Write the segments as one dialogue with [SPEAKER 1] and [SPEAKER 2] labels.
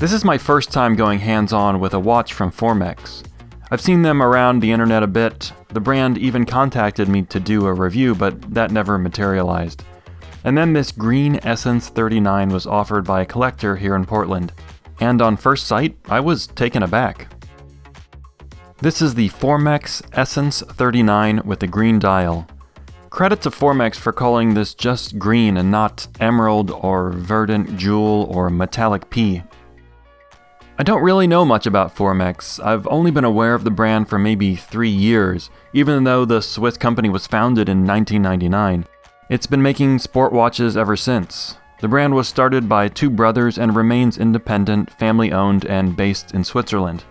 [SPEAKER 1] This is my first time going hands-on with a watch from Formex. I've seen them around the internet a bit. The brand even contacted me to do a review, but that never materialized. And then this green Essence ThrityNine was offered by a collector here in Portland. And on first sight, I was taken aback. This is the Formex Essence ThrityNine with the green dial. Credit to Formex for calling this just green and not emerald or verdant jewel or metallic P. I don't really know much about Formex. I've only been aware of the brand for maybe 3 years, even though the Swiss company was founded in 1999. It's been making sport watches ever since. The brand was started by 2 brothers and remains independent, family-owned, and based in Switzerland.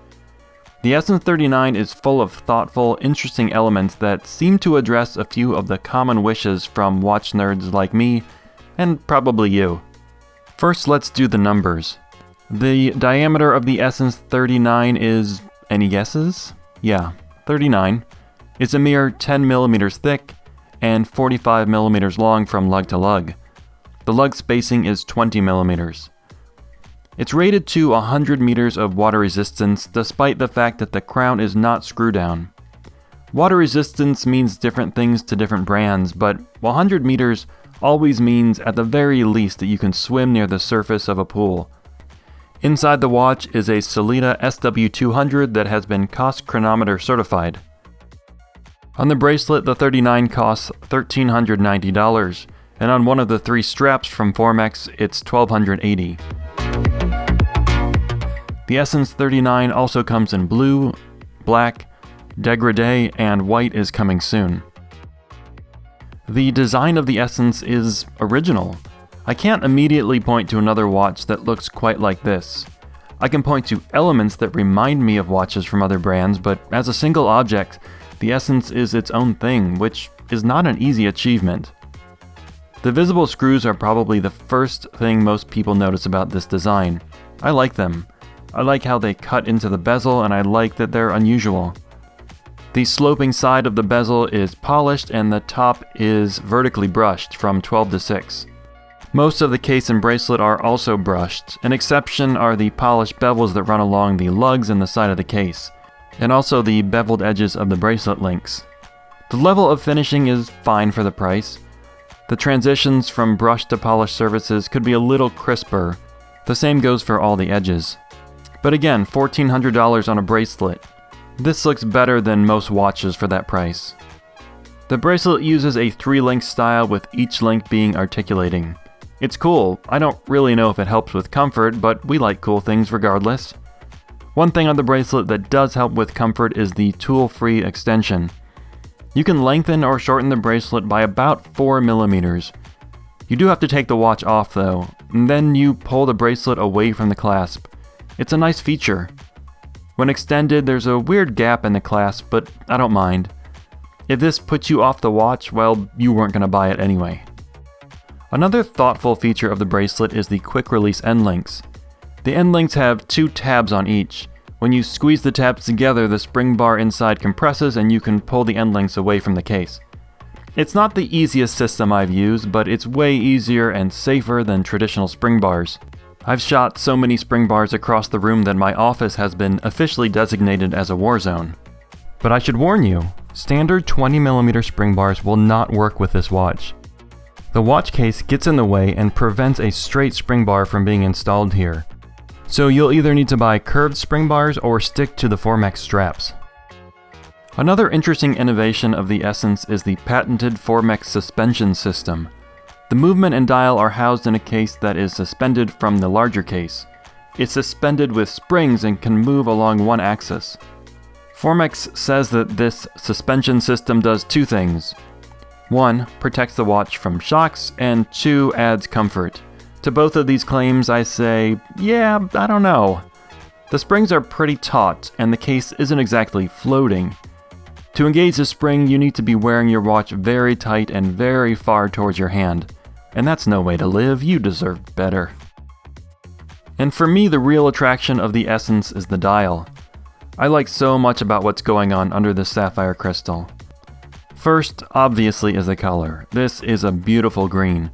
[SPEAKER 1] The Essence ThrityNine is full of thoughtful, interesting elements that seem to address a few of the common wishes from watch nerds like me, and probably you. First, let's do the numbers. The diameter of the Essence ThrityNine is, any guesses? Yeah, 39. It's a mere 10 millimeters thick and 45 millimeters long from lug to lug. The lug spacing is 20 millimeters. It's rated to 100 meters of water resistance despite the fact that the crown is not screw down. Water resistance means different things to different brands, but 100 meters always means at the very least that you can swim near the surface of a pool. Inside the watch is a Sellita SW200 that has been cost chronometer certified. On the bracelet, the ThrityNine costs $1,390, and on one of the 3 straps from Formex, it's $1,280. The Essence ThrityNine also comes in blue, black, degradé, and white is coming soon. The design of the Essence is original. I can't immediately point to another watch that looks quite like this. I can point to elements that remind me of watches from other brands, but as a single object, the Essence is its own thing, which is not an easy achievement. The visible screws are probably the first thing most people notice about this design. I like them. I like how they cut into the bezel, and I like that they're unusual. The sloping side of the bezel is polished and the top is vertically brushed from 12 to 6. Most of the case and bracelet are also brushed. An exception are the polished bevels that run along the lugs and the side of the case, and also the beveled edges of the bracelet links. The level of finishing is fine for the price. The transitions from brushed to polished surfaces could be a little crisper. The same goes for all the edges. But again, $1,400 on a bracelet. This looks better than most watches for that price. The bracelet uses a 3-link style with each link being articulating. It's cool. I don't really know if it helps with comfort, but we like cool things regardless. One thing on the bracelet that does help with comfort is the tool-free extension. You can lengthen or shorten the bracelet by about 4 millimeters. You do have to take the watch off though, and then you pull the bracelet away from the clasp. It's a nice feature. When extended, there's a weird gap in the clasp, but I don't mind. If this puts you off the watch, well, you weren't going to buy it anyway. Another thoughtful feature of the bracelet is the quick release end links. The end links have 2 tabs on each. When you squeeze the tabs together, the spring bar inside compresses and you can pull the end links away from the case. It's not the easiest system I've used, but it's way easier and safer than traditional spring bars. I've shot so many spring bars across the room that my office has been officially designated as a war zone. But I should warn you, standard 20mm spring bars will not work with this watch. The watch case gets in the way and prevents a straight spring bar from being installed here. So you'll either need to buy curved spring bars or stick to the Formex straps. Another interesting innovation of the Essence is the patented Formex suspension system. The movement and dial are housed in a case that is suspended from the larger case. It's suspended with springs and can move along one axis. Formex says that this suspension system does 2 things. 1. Protects the watch from shocks, and 2. Adds comfort. To both of these claims I say, yeah, I don't know. The springs are pretty taut, and the case isn't exactly floating. To engage the spring, you need to be wearing your watch very tight and very far towards your hand. And that's no way to live, you deserve better. And for me, the real attraction of the Essence is the dial. I like so much about what's going on under this sapphire crystal. First, obviously, is the color. This is a beautiful green.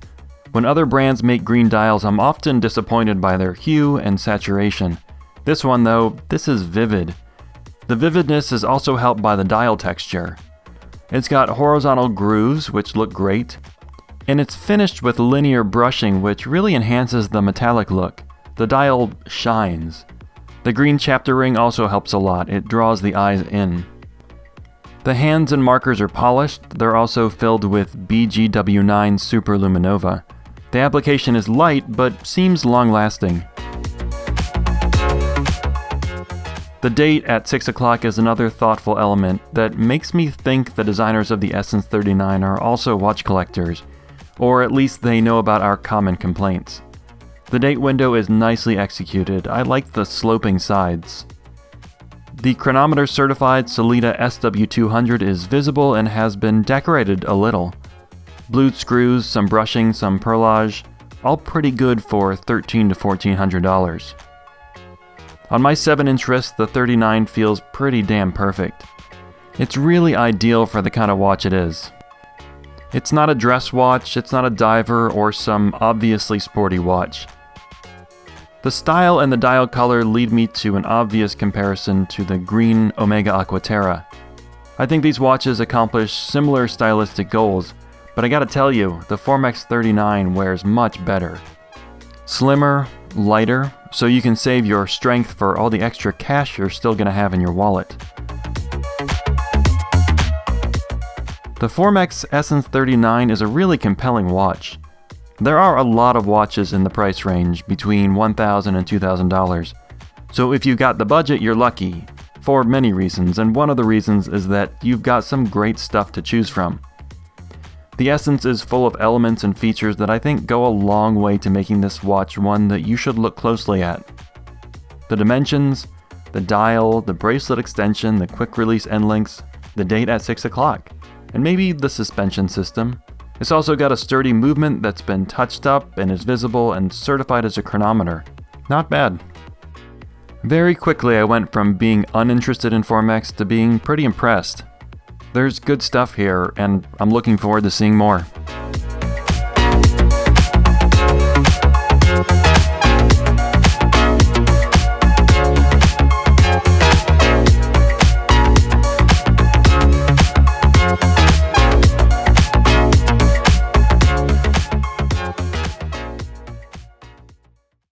[SPEAKER 1] When other brands make green dials, I'm often disappointed by their hue and saturation. This one though, this is vivid. The vividness is also helped by the dial texture. It's got horizontal grooves, which look great, and it's finished with linear brushing, which really enhances the metallic look. The dial shines. The green chapter ring also helps a lot, it draws the eyes in. The hands and markers are polished, they're also filled with BGW9 Super Luminova. The application is light, but seems long-lasting. The date at 6 o'clock is another thoughtful element that makes me think the designers of the Essence ThrityNine are also watch collectors, or at least they know about our common complaints. The date window is nicely executed. I like the sloping sides. The chronometer certified Sellita SW200 is visible and has been decorated a little. Blued screws, some brushing, some perlage, all pretty good for $1,300 to $1,400. On my 7-inch wrist, the ThrityNine feels pretty damn perfect. It's really ideal for the kind of watch it is. It's not a dress watch, it's not a diver or some obviously sporty watch. The style and the dial color lead me to an obvious comparison to the green Omega Aquaterra. I think these watches accomplish similar stylistic goals, but I gotta tell you, the Formex ThrityNine wears much better. Slimmer, lighter, so you can save your strength for all the extra cash you're still gonna have in your wallet. The Formex Essence ThrityNine is a really compelling watch. There are a lot of watches in the price range between $1,000 and $2,000. So if you've got the budget, you're lucky, for many reasons, and one of the reasons is that you've got some great stuff to choose from. The Essence is full of elements and features that I think go a long way to making this watch one that you should look closely at. The dimensions, the dial, the bracelet extension, the quick release end links, the date at 6 o'clock, and maybe the suspension system. It's also got a sturdy movement that's been touched up and is visible and certified as a chronometer. Not bad. Very quickly I went from being uninterested in Formex to being pretty impressed. There's good stuff here, and I'm looking forward to seeing more.